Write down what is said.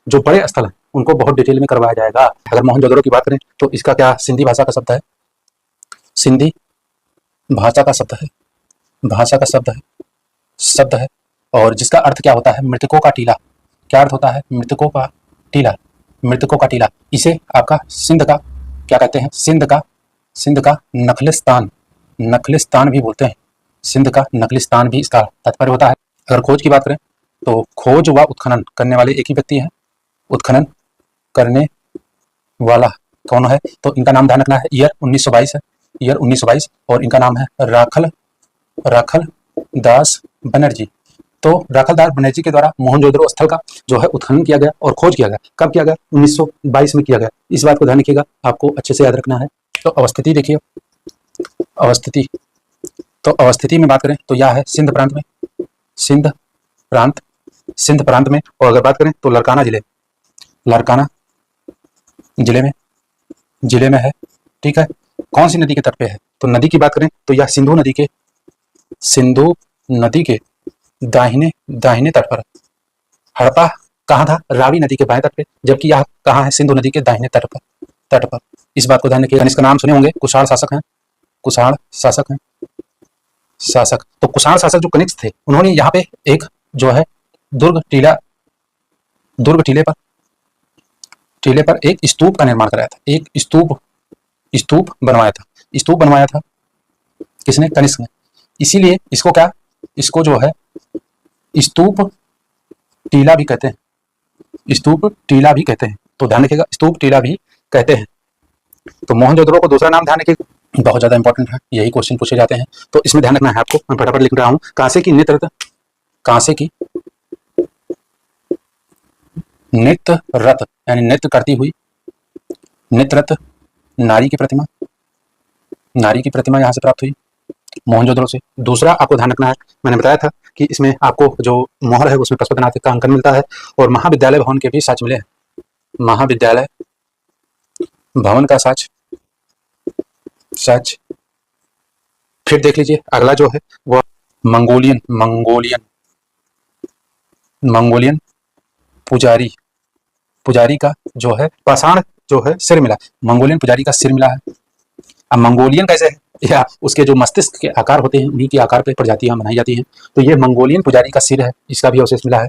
जो बड़े स्थल हैं उनको बहुत डिटेल में करवाया जाएगा। अगर मोहनजोदड़ो की बात करें तो इसका क्या सिंधी भाषा का शब्द है, सिंधी भाषा का शब्द है, भाषा का शब्द है और जिसका अर्थ क्या होता है, मृतकों का टीला। क्या अर्थ होता है, मृतकों का टीला, मृतकों का टीला। इसे आपका सिंध का क्या कहते हैं, सिंध का नखलिस्तान, नखलिस्तान भी बोलते हैं, सिंध का नखलिस्तान भी इसका तात्पर्य होता है। अगर खोज की बात करें तो खोज व उत्खनन करने वाले एक ही व्यक्ति हैं, उत्खनन करने वाला कौन है, तो इनका नाम ध्यान रखना है, ईयर 1922 है, ईयर 1922 और इनका नाम है राखल दास बनर्जी। तो राखल दास बनर्जी के द्वारा मोहनजोदड़ो स्थल का जो है उत्खनन किया गया और खोज किया गया। कब किया गया, 1922 में किया गया। इस बात को ध्यान रखिएगा, आपको अच्छे से याद रखना है। तो अवस्थिति देखिए, अवस्थिति, तो अवस्थिति में बात करें तो यह है सिंध प्रांत में, सिंध प्रांत में। और अगर बात करें तो लारकाना जिले में है, ठीक है। कौन सी नदी के तट पे है, तो नदी की बात करें तो यह सिंधु नदी के दाहिने तट पर। हड़प्पा कहाँ था, रावी नदी के बाएं तट पे, जबकि यह कहाँ है, सिंधु नदी के दाहिने तट पर। इस बात को ध्यान रखिएगा। इसका नाम सुने होंगे, कुषाण शासक हैं, तो कुषाण शासक जो कनिष्क थे उन्होंने यहाँ पे एक जो है दुर्ग टीले पर एक स्तूप का निर्माण कराया था, एक स्तूप बनवाया था किसने, कनिष्क ने। इसीलिए इसको जो है स्तूप टीला भी कहते हैं, तो ध्यान रखिएगा, स्तूप टीला भी कहते हैं। तो मोहनजोदड़ो को दूसरा नाम ध्यान रखिएगा, बहुत ज्यादा इंपॉर्टेंट है, यही क्वेश्चन पूछे जाते हैं, तो इसमें ध्यान रखना है आपको। मैं फटाफट लिख रहा हूं, कांसे की नृत्य रत यानी नृत्य करती हुई नृत्यरत नारी की प्रतिमा यहाँ से प्राप्त हुई मोहनजोदड़ो से। दूसरा आपको ध्यान रखना है, मैंने बताया था कि इसमें आपको जो मोहर है उसमें पशुपतिनाथ का अंकन मिलता है और महाविद्यालय भवन के भी साक्ष्य मिले हैं, महाविद्यालय भवन का साक्ष्य। फिर देख लीजिए अगला जो है वह मंगोलियन पुजारी का जो है पाषाण जो है सिर मिला, मंगोलियन पुजारी का सिर मिला है। अब मंगोलियन कैसे है, या उसके जो मस्तिष्क के आकार होते हैं उन्हीं के आकार पे प्रजातियां बनाई जाती हैं, तो ये मंगोलियन पुजारी का सिर है, इसका भी अवशेष मिला है।